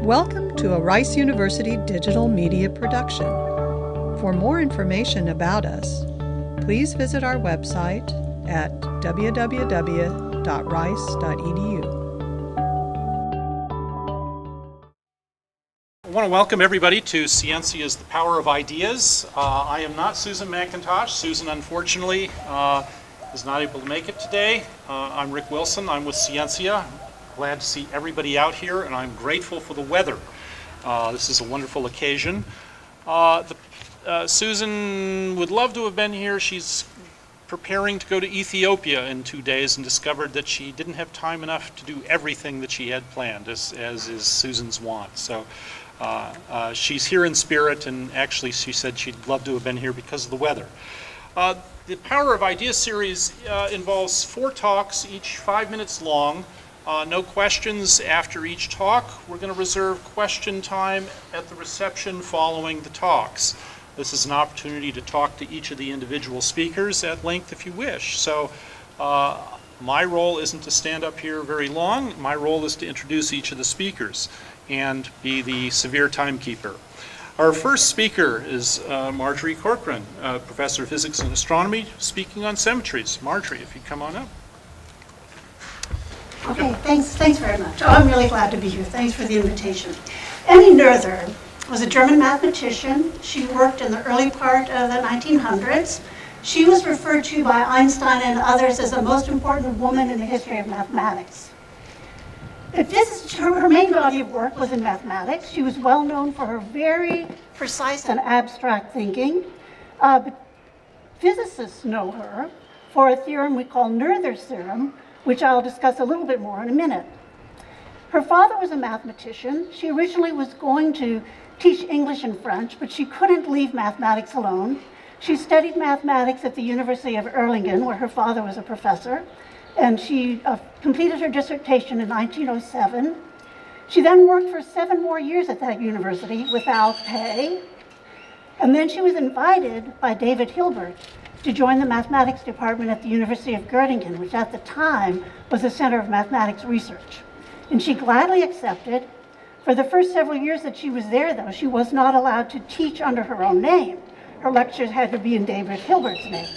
Welcome to a Rice University digital media production. For more information about us, please visit our website at www.rice.edu. I want to welcome everybody to Scientia's The Power of Ideas. I am not Susan McIntosh. Susan, unfortunately, is not able to make it today. I'm Rick Wilson. I'm with Scientia. Glad to see everybody out here, and I'm grateful for the weather. This is a wonderful occasion. Susan would love to have been here. She's preparing to go to Ethiopia in 2 days and discovered that she didn't have time enough to do everything that she had planned, as is Susan's wont. So she's here in spirit, and actually she said she'd love to have been here because of the weather. The Power of Ideas series involves 4 talks, each 5 minutes long. No questions after each talk. We're going to reserve question time at the reception following the talks. This is an opportunity to talk to each of the individual speakers at length if you wish. So my role isn't to stand up here very long. My role is to introduce each of the speakers and be the severe timekeeper. Our first speaker is Marjorie Corcoran, Professor of Physics and Astronomy, speaking on symmetries. Marjorie, if you'd come on up. Okay, thanks very much. Oh, I'm really glad to be here. Thanks for the invitation. Emmy Noether was a German mathematician. She worked in the early part of the 1900s. She was referred to by Einstein and others as the most important woman in the history of mathematics. Her main body of work was in mathematics. She was well known for her very precise and abstract thinking. But physicists know her for a theorem we call Noether's theorem, which I'll discuss a little bit more in a minute. Her father was a mathematician. She originally was going to teach English and French, but she couldn't leave mathematics alone. She studied mathematics at the University of Erlangen, where her father was a professor, and she completed her dissertation in 1907. She then worked for 7 more years at that university without pay, and then she was invited by David Hilbert to join the mathematics department at the University of Göttingen, which at the time was a center of mathematics research. And she gladly accepted. For the first several years that she was there, though, she was not allowed to teach under her own name. Her lectures had to be in David Hilbert's name.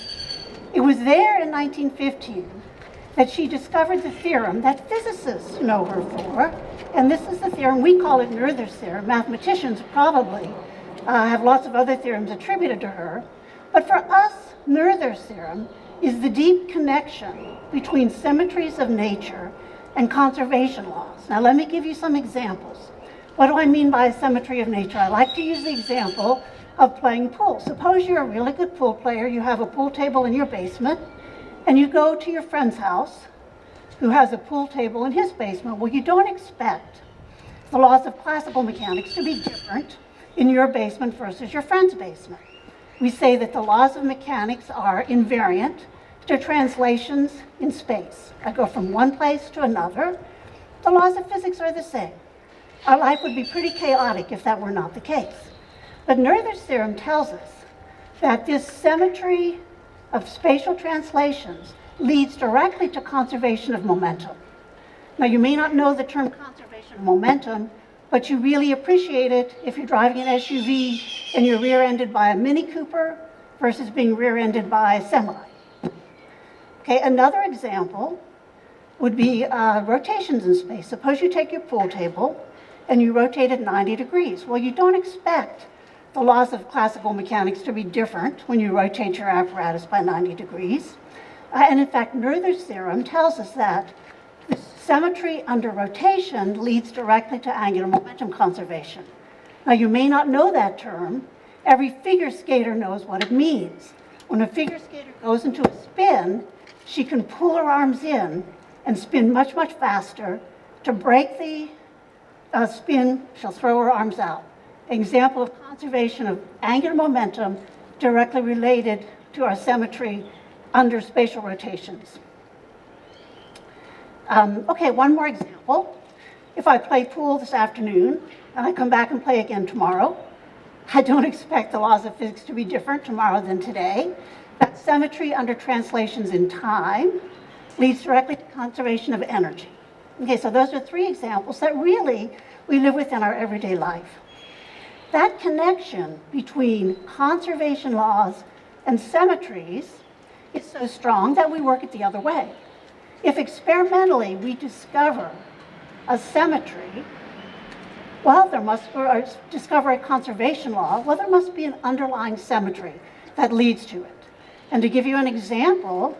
It was there in 1915 that she discovered the theorem that physicists know her for, and this is the theorem, we call it Noether's theorem. Mathematicians probably have lots of other theorems attributed to her, but for us, Noether's theorem is the deep connection between symmetries of nature and conservation laws. Now let me give you some examples. What do I mean by a symmetry of nature? I like to use the example of playing pool. Suppose you're a really good pool player, you have a pool table in your basement, and you go to your friend's house who has a pool table in his basement. Well, you don't expect the laws of classical mechanics to be different in your basement versus your friend's basement. We say that the laws of mechanics are invariant to translations in space. I go from one place to another. The laws of physics are the same. Our life would be pretty chaotic if that were not the case. But Noether's theorem tells us that this symmetry of spatial translations leads directly to conservation of momentum. Now, you may not know the term conservation of momentum, but you really appreciate it if you're driving an SUV and you're rear-ended by a Mini Cooper versus being rear-ended by a semi. Okay, another example would be rotations in space. Suppose you take your pool table and you rotate it 90 degrees. Well, you don't expect the laws of classical mechanics to be different when you rotate your apparatus by 90 degrees. And in fact, Noether's theorem tells us that the symmetry under rotation leads directly to angular momentum conservation. Now, you may not know that term. Every figure skater knows what it means. When a figure skater goes into a spin, she can pull her arms in and spin much, much faster. To break the spin, she'll throw her arms out. An example of conservation of angular momentum directly related to our symmetry under spatial rotations. Okay, one more example. If I play pool this afternoon and I come back and play again tomorrow, I don't expect the laws of physics to be different tomorrow than today. That symmetry under translations in time leads directly to conservation of energy. Okay, so those are three examples that really we live with in our everyday life. That connection between conservation laws and symmetries is so strong that we work it the other way. If experimentally we discover a symmetry, well, or discover a conservation law, well, there must be an underlying symmetry that leads to it. And to give you an example,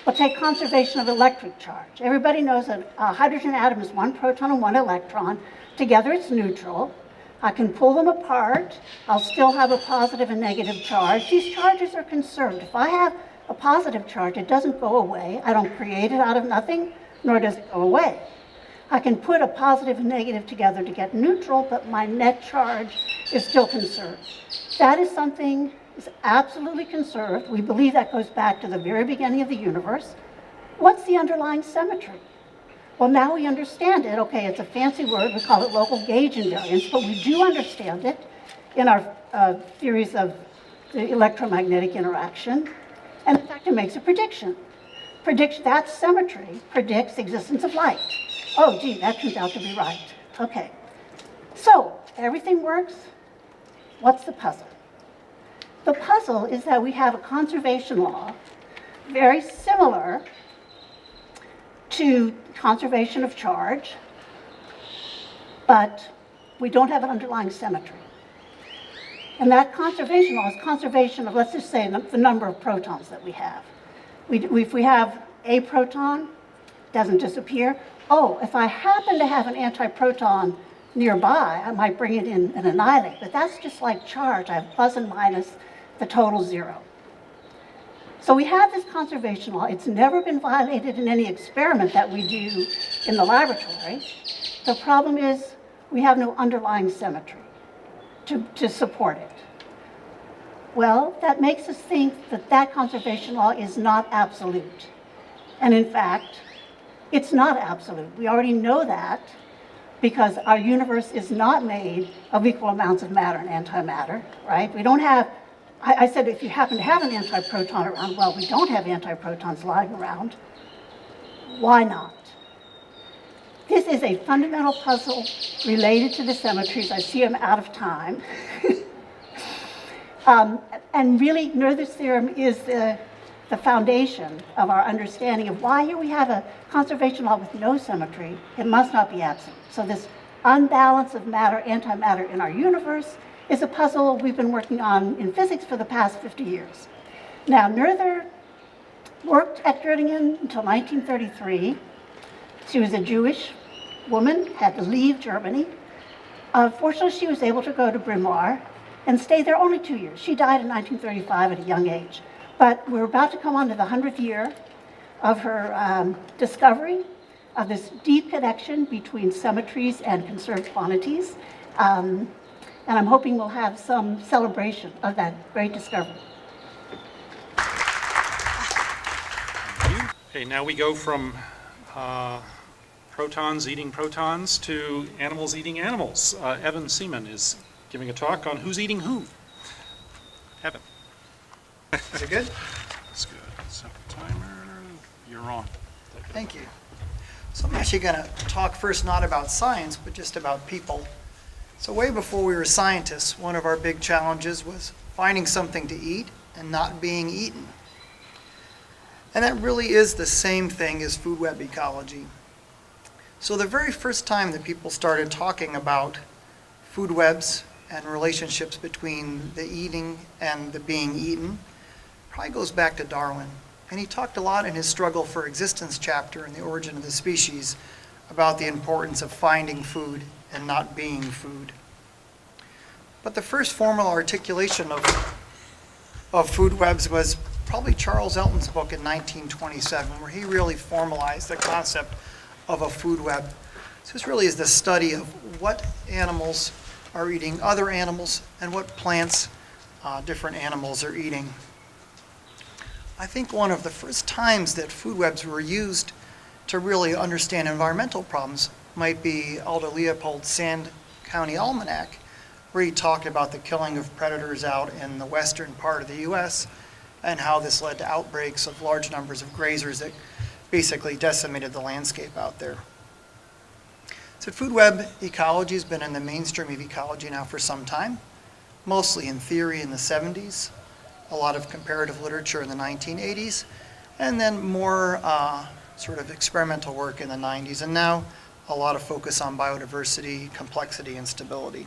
we'll take conservation of electric charge. Everybody knows that a hydrogen atom is one proton and one electron. Together it's neutral. I can pull them apart. I'll still have a positive and negative charge. These charges are conserved. If I have a positive charge, it doesn't go away. I don't create it out of nothing, nor does it go away. I can put a positive and negative together to get neutral, but my net charge is still conserved. That is something that's absolutely conserved. We believe that goes back to the very beginning of the universe. What's the underlying symmetry? Well, now we understand it. Okay, it's a fancy word. We call it local gauge invariance, but we do understand it in our theories of the electromagnetic interaction. And in fact, it makes a prediction. That symmetry predicts the existence of light. Oh, gee, that turns out to be right. Okay. So, everything works. What's the puzzle? The puzzle is that we have a conservation law very similar to conservation of charge, but we don't have an underlying symmetry. And that conservation law is conservation of, let's just say, the number of protons that we have. If we have a proton, it doesn't disappear. Oh, if I happen to have an antiproton nearby, I might bring it in and annihilate. But that's just like charge. I have plus and minus, the total 0. So we have this conservation law. It's never been violated in any experiment that we do in the laboratory. The problem is we have no underlying symmetry to support it. Well, that makes us think that that conservation law is not absolute. And in fact, it's not absolute. We already know that because our universe is not made of equal amounts of matter and antimatter, right? We don't have, I said if you happen to have an antiproton around, well, we don't have antiprotons lying around. Why not? This is a fundamental puzzle related to the symmetries. I see I'm out of time. And really, Noether's theorem is the foundation of our understanding of why here we have a conservation law with no symmetry. It must not be absolute. So this unbalance of matter, antimatter in our universe is a puzzle we've been working on in physics for the past 50 years. Now, Noether worked at Göttingen until 1933. She was a Jewish woman, had to leave Germany. Fortunately, she was able to go to Grimoire and stay there only 2 years. She died in 1935 at a young age. But we're about to come on to the 100th year of her discovery of this deep connection between symmetries and conserved quantities. And I'm hoping we'll have some celebration of that great discovery. Okay, now we go from protons eating protons to animals eating animals. Evon Semen is giving a talk on who's eating who. Evan. Is it good? That's good. Set the timer. You're on. Thank you. So I'm actually going to talk first not about science, but just about people. So way before we were scientists, one of our big challenges was finding something to eat and not being eaten. And that really is the same thing as food web ecology. So the very first time that people started talking about food webs and relationships between the eating and the being eaten probably goes back to Darwin. And he talked a lot in his Struggle for Existence chapter in The Origin of the Species about the importance of finding food and not being food. But the first formal articulation of food webs was probably Charles Elton's book in 1927, where he really formalized the concept of a food web. So this really is the study of what animals are eating other animals and what plants different animals are eating. I think one of the first times that food webs were used to really understand environmental problems might be Aldo Leopold's Sand County Almanac, where he talked about the killing of predators out in the western part of the U.S. and how this led to outbreaks of large numbers of grazers that basically decimated the landscape out there. So food web ecology has been in the mainstream of ecology now for some time, mostly in theory in the 70s, a lot of comparative literature in the 1980s, and then more sort of experimental work in the 90s, and now a lot of focus on biodiversity, complexity, and stability.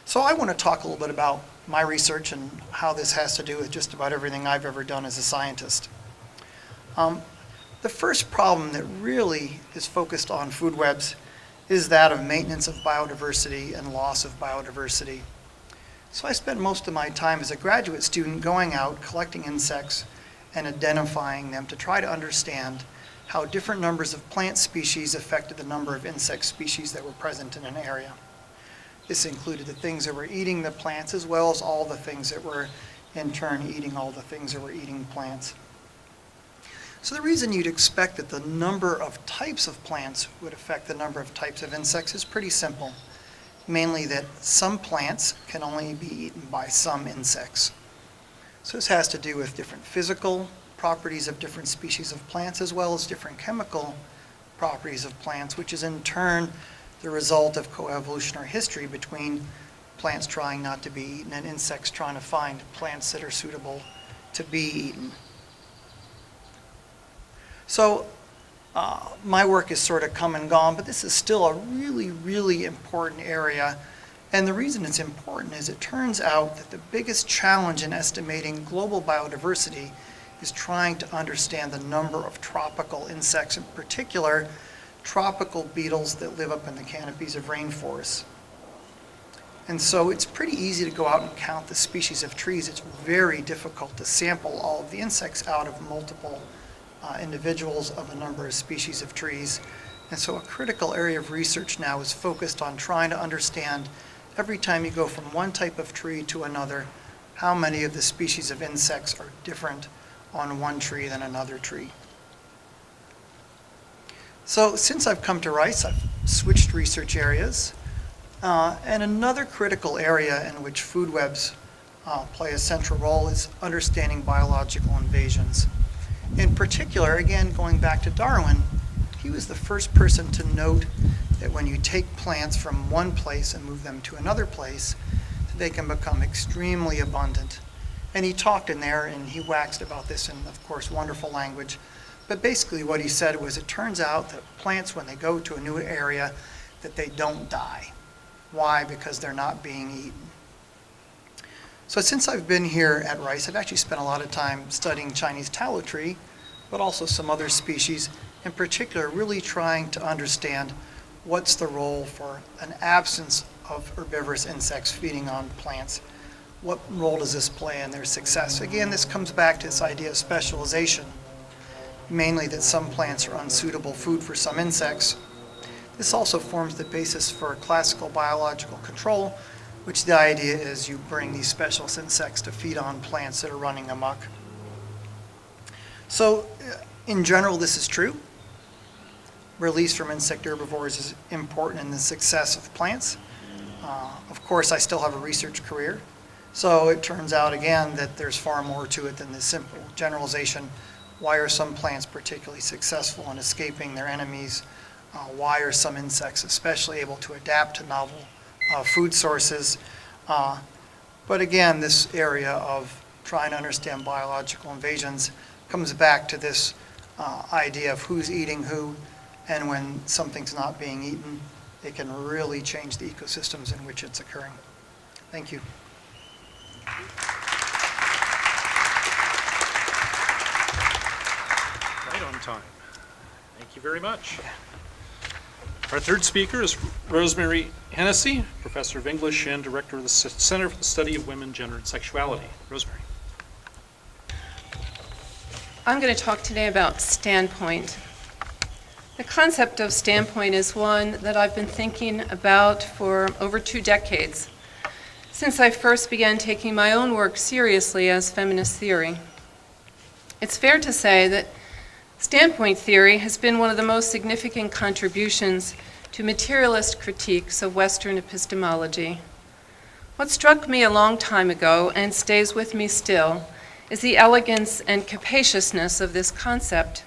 So I want to talk a little bit about my research and how this has to do with just about everything I've ever done as a scientist. The first problem that really is focused on food webs is that of maintenance of biodiversity and loss of biodiversity. So I spent most of my time as a graduate student going out, collecting insects, and identifying them to try to understand how different numbers of plant species affected the number of insect species that were present in an area. This included the things that were eating the plants as well as all the things that were in turn eating all the things that were eating plants. So the reason you'd expect that the number of types of plants would affect the number of types of insects is pretty simple. Mainly that some plants can only be eaten by some insects. So this has to do with different physical properties of different species of plants as well as different chemical properties of plants, which is in turn the result of coevolutionary history between plants trying not to be eaten and insects trying to find plants that are suitable to be eaten. So my work is sort of come and gone, but this is still a really, really important area. And the reason it's important is it turns out that the biggest challenge in estimating global biodiversity is trying to understand the number of tropical insects, in particular, tropical beetles that live up in the canopies of rainforests. And so it's pretty easy to go out and count the species of trees. It's very difficult to sample all of the insects out of multiple individuals of a number of species of trees. And so a critical area of research now is focused on trying to understand every time you go from one type of tree to another, how many of the species of insects are different on one tree than another tree. So since I've come to Rice, I've switched research areas. And another critical area in which food webs play a central role is understanding biological invasions. In particular, again, going back to Darwin, he was the first person to note that when you take plants from one place and move them to another place, they can become extremely abundant. And he talked in there, and he waxed about this in, of course, wonderful language. But basically what he said was it turns out that plants, when they go to a new area, that they don't die. Why? Because they're not being eaten. So since I've been here at Rice, I've actually spent a lot of time studying Chinese tallow tree, but also some other species, in particular really trying to understand what's the role for an absence of herbivorous insects feeding on plants. What role does this play in their success? Again, this comes back to this idea of specialization, mainly that some plants are unsuitable food for some insects. This also forms the basis for classical biological control, which the idea is you bring these specialist insects to feed on plants that are running amok. So in general, this is true. Release from insect herbivores is important in the success of plants. Of course, I still have a research career. So it turns out, again, that there's far more to it than this simple generalization. Why are some plants particularly successful in escaping their enemies? Why are some insects especially able to adapt to novel food sources? But again, this area of trying to understand biological invasions comes back to this idea of who's eating who, and when something's not being eaten, it can really change the ecosystems in which it's occurring. Thank you. Right on time. Thank you very much. Our third speaker is Rosemary Hennessy, Professor of English and Director of the Center for the Study of Women, Gender, and Sexuality. Rosemary. I'm going to talk today about standpoint. The concept of standpoint is one that I've been thinking about for over 2 decades, since I first began taking my own work seriously as feminist theory. It's fair to say that standpoint theory has been one of the most significant contributions to materialist critiques of Western epistemology. What struck me a long time ago and stays with me still is the elegance and capaciousness of this concept,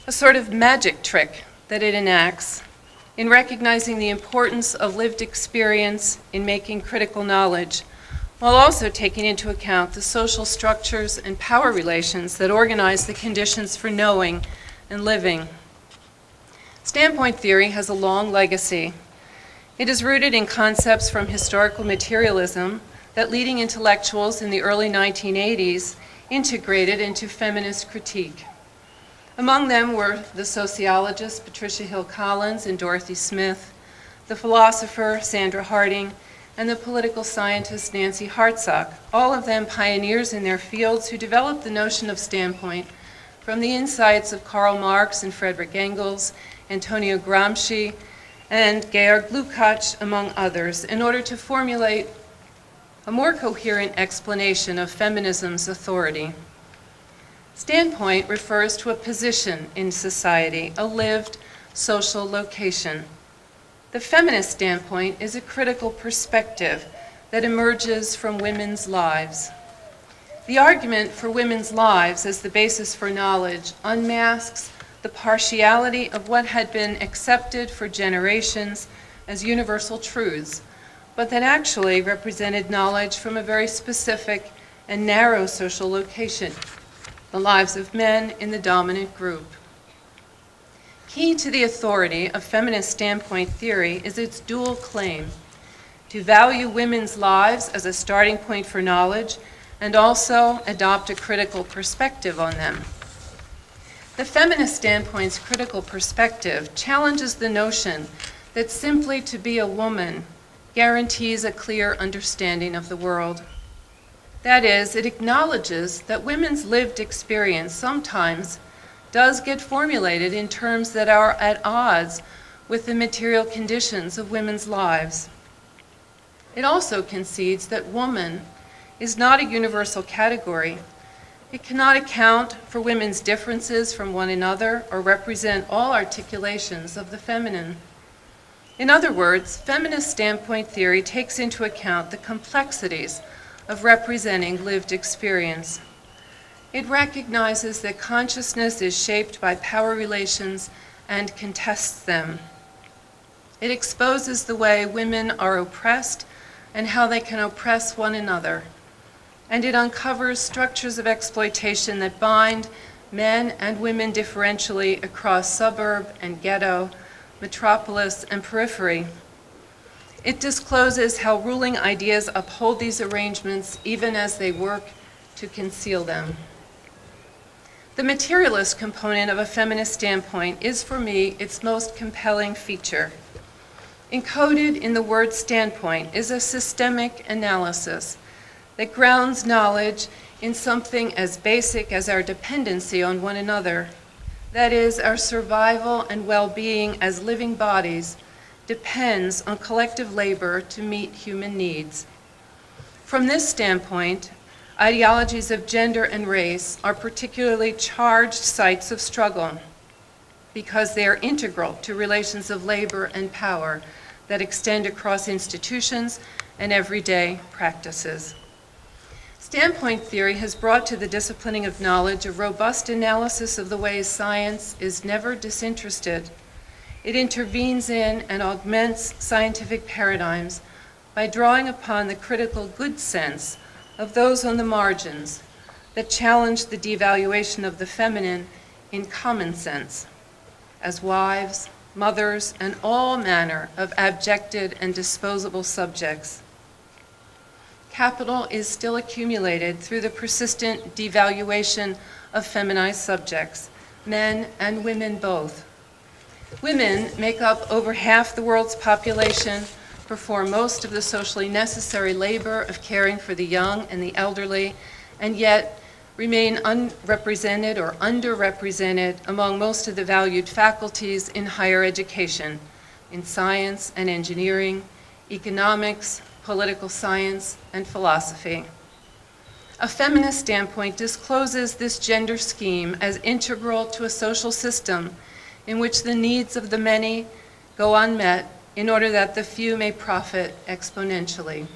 a sort of magic trick that it enacts in recognizing the importance of lived experience in making critical knowledge, while also taking into account the social structures and power relations that organize the conditions for knowing and living. Standpoint theory has a long legacy. It is rooted in concepts from historical materialism that leading intellectuals in the early 1980s integrated into feminist critique. Among them were the sociologists Patricia Hill Collins and Dorothy Smith, the philosopher Sandra Harding, and the political scientist Nancy Hartsock, all of them pioneers in their fields who developed the notion of standpoint from the insights of Karl Marx and Friedrich Engels, Antonio Gramsci, and Georg Lukács, among others, in order to formulate a more coherent explanation of feminism's authority. Standpoint refers to a position in society, a lived social location. The feminist standpoint is a critical perspective that emerges from women's lives. The argument for women's lives as the basis for knowledge unmasks the partiality of what had been accepted for generations as universal truths, but that actually represented knowledge from a very specific and narrow social location, the lives of men in the dominant group. Key to the authority of feminist standpoint theory is its dual claim to value women's lives as a starting point for knowledge and also adopt a critical perspective on them. The feminist standpoint's critical perspective challenges the notion that simply to be a woman guarantees a clear understanding of the world. That is, it acknowledges that women's lived experience sometimes does get formulated in terms that are at odds with the material conditions of women's lives. It also concedes that woman is not a universal category. It cannot account for women's differences from one another or represent all articulations of the feminine. In other words, feminist standpoint theory takes into account the complexities of representing lived experience. It recognizes that consciousness is shaped by power relations and contests them. It exposes the way women are oppressed and how they can oppress one another. And it uncovers structures of exploitation that bind men and women differentially across suburb and ghetto, metropolis and periphery. It discloses how ruling ideas uphold these arrangements even as they work to conceal them. The materialist component of a feminist standpoint is, for me, its most compelling feature. Encoded in the word standpoint is a systemic analysis that grounds knowledge in something as basic as our dependency on one another. That is, our survival and well-being as living bodies depends on collective labor to meet human needs. From this standpoint, ideologies of gender and race are particularly charged sites of struggle because they are integral to relations of labor and power that extend across institutions and everyday practices. Standpoint theory has brought to the disciplining of knowledge a robust analysis of the ways science is never disinterested. It intervenes in and augments scientific paradigms by drawing upon the critical good sense of those on the margins that challenge the devaluation of the feminine in common sense, as wives, mothers, and all manner of abjected and disposable subjects. Capital is still accumulated through the persistent devaluation of feminized subjects, men and women both. Women make up over half the world's population, perform most of the socially necessary labor of caring for the young and the elderly, and yet remain unrepresented or underrepresented among most of the valued faculties in higher education, in science and engineering, economics, political science, and philosophy. A feminist standpoint discloses this gender scheme as integral to a social system in which the needs of the many go unmet in order that the few may profit exponentially.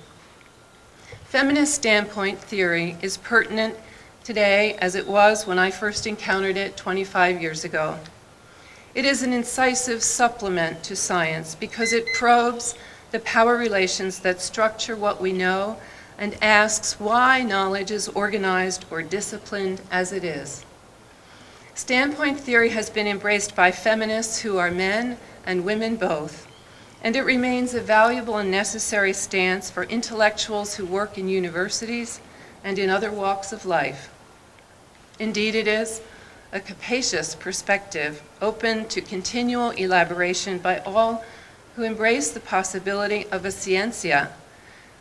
Feminist standpoint theory is pertinent today as it was when I first encountered it 25 years ago. It is an incisive supplement to science because it probes the power relations that structure what we know and asks why knowledge is organized or disciplined as it is. Standpoint theory has been embraced by feminists who are men and women both, and it remains a valuable and necessary stance for intellectuals who work in universities and in other walks of life. Indeed, it is a capacious perspective open to continual elaboration by all who embrace the possibility of a Scientia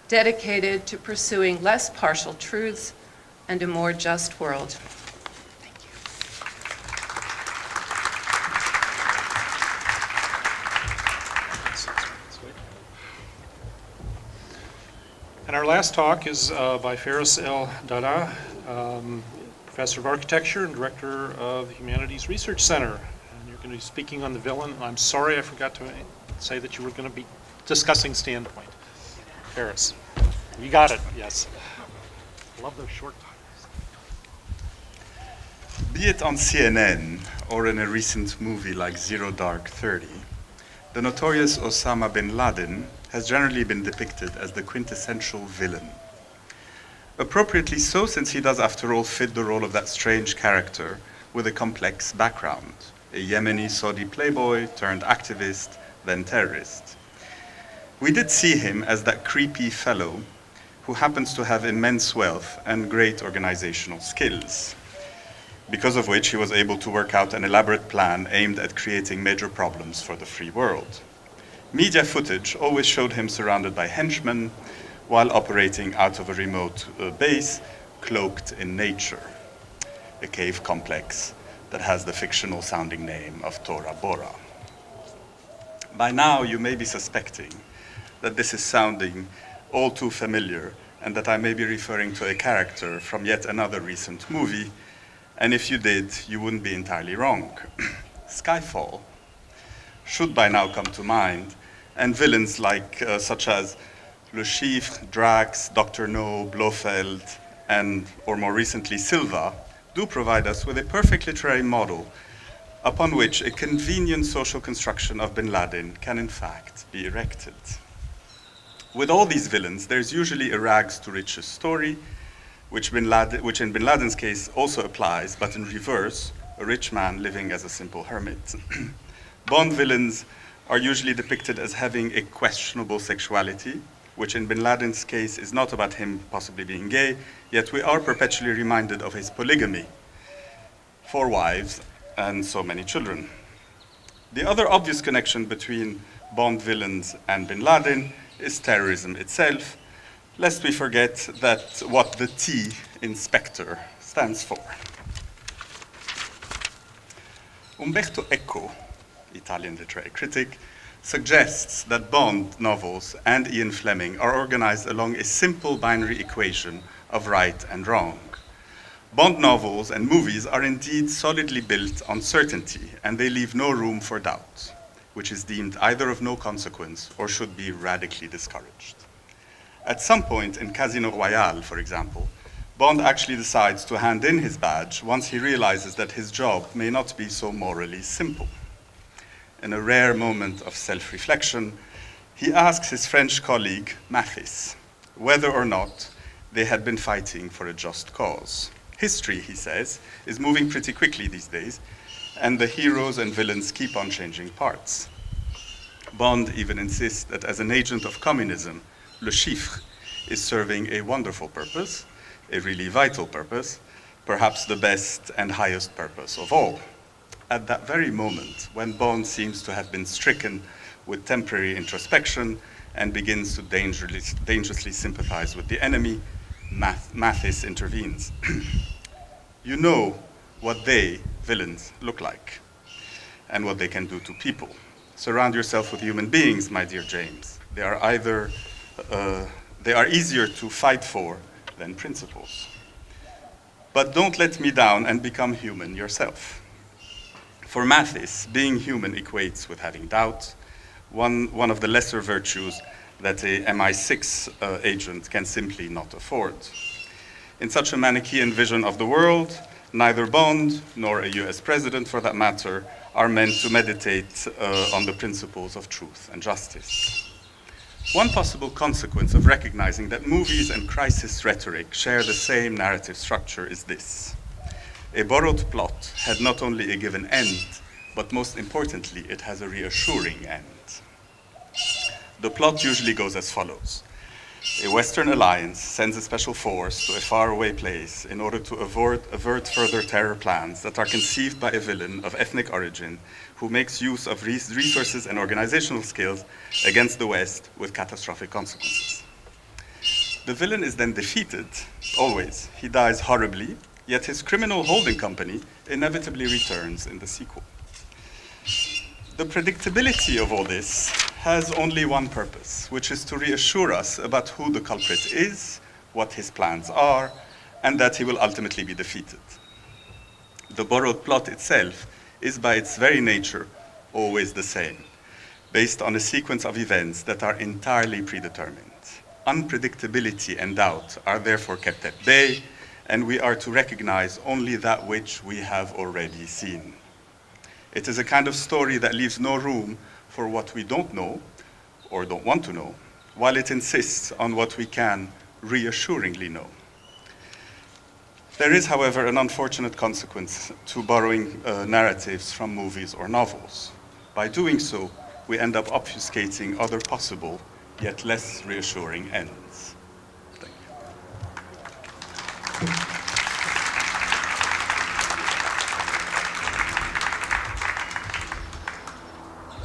dedicated to pursuing less partial truths and a more just world. And our last talk is by Ferris L Dada, Professor of Architecture and Director of the Humanities Research Center. And you're going to be speaking on the villain. I'm sorry I forgot to say that you were going to be discussing Standpoint. Ferris, you got it, yes. Love those short titles. Be it on CNN or in a recent movie like Zero Dark 30, the notorious Osama bin Laden has generally been depicted as the quintessential villain. Appropriately so, since he does, after all, fit the role of that strange character with a complex background, a Yemeni Saudi playboy turned activist, then terrorist. We did see him as that creepy fellow who happens to have immense wealth and great organizational skills, because of which he was able to work out an elaborate plan aimed at creating major problems for the free world. Media footage always showed him surrounded by henchmen while operating out of a remote base cloaked in nature, a cave complex that has the fictional sounding name of Tora Bora. By now, you may be suspecting that this is sounding all too familiar and that I may be referring to a character from yet another recent movie, and if you did, you wouldn't be entirely wrong. Skyfall should by now come to mind, and villains like such as Le Chiffre, Drax, Dr. No, Blofeld, and, or more recently, Silva, do provide us with a perfect literary model upon which a convenient social construction of bin Laden can in fact be erected. With all these villains, there's usually a rags to riches story, which in bin Laden's case also applies, but in reverse, a rich man living as a simple hermit. Bond villains are usually depicted as having a questionable sexuality, which in bin Laden's case is not about him possibly being gay, yet we are perpetually reminded of his polygamy, 4 wives and so many children. The other obvious connection between Bond villains and bin Laden is terrorism itself, lest we forget that what the T in Spectre stands for. Umberto Eco, Italian literary critic, suggests that Bond novels and Ian Fleming are organized along a simple binary equation of right and wrong. Bond novels and movies are indeed solidly built on certainty, and they leave no room for doubt, which is deemed either of no consequence or should be radically discouraged. At some point in Casino Royale, for example, Bond actually decides to hand in his badge once he realizes that his job may not be so morally simple. In a rare moment of self-reflection, he asks his French colleague, Mathis, whether or not they had been fighting for a just cause. History, he says, is moving pretty quickly these days, and the heroes and villains keep on changing parts. Bond even insists that as an agent of communism, Le Chiffre is serving a wonderful purpose, a really vital purpose, perhaps the best and highest purpose of all. At that very moment, when Bond seems to have been stricken with temporary introspection and begins to dangerously sympathize with the enemy, Mathis intervenes. You know what they, villains, look like and what they can do to people. Surround yourself with human beings, my dear James. They are easier to fight for than principles. But don't let me down and become human yourself. For Mathis, being human equates with having doubt, one of the lesser virtues that a MI6 agent can simply not afford. In such a Manichaean vision of the world, neither Bond, nor a US president for that matter, are meant to meditate on the principles of truth and justice. One possible consequence of recognizing that movies and crisis rhetoric share the same narrative structure is this. A borrowed plot had not only a given end, but most importantly, it has a reassuring end. The plot usually goes as follows. A Western alliance sends a special force to a faraway place in order to avert further terror plans that are conceived by a villain of ethnic origin who makes use of resources and organizational skills against the West with catastrophic consequences. The villain is then defeated, always. He dies horribly, yet his criminal holding company inevitably returns in the sequel. The predictability of all this has only one purpose, which is to reassure us about who the culprit is, what his plans are, and that he will ultimately be defeated. The borrowed plot itself is by its very nature always the same, based on a sequence of events that are entirely predetermined. Unpredictability and doubt are therefore kept at bay, and we are to recognize only that which we have already seen. It is a kind of story that leaves no room for what we don't know or don't want to know, while it insists on what we can reassuringly know. There is, however, an unfortunate consequence to borrowing narratives from movies or novels. By doing so, we end up obfuscating other possible, yet less reassuring ends. Thank you.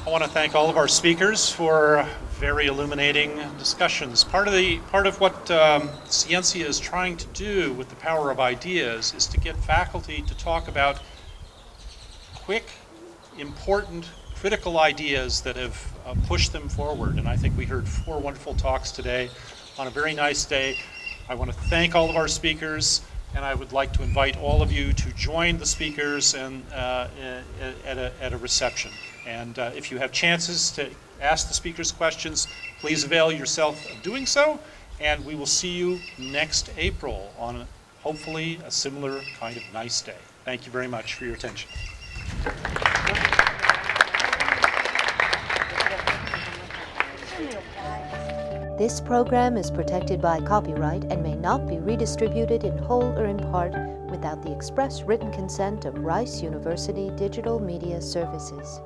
I want to thank all of our speakers for very illuminating discussions. Part of what Scientia is trying to do with the power of ideas is to get faculty to talk about quick, important, critical ideas that have pushed them forward. And I think we heard 4 wonderful talks today on a very nice day. I want to thank all of our speakers, and I would like to invite all of you to join the speakers and, at a reception. And if you have chances to ask the speakers questions, please avail yourself of doing so, and we will see you next April on hopefully a similar kind of nice day. Thank you very much for your attention. This program is protected by copyright and may not be redistributed in whole or in part without the express written consent of Rice University Digital Media Services.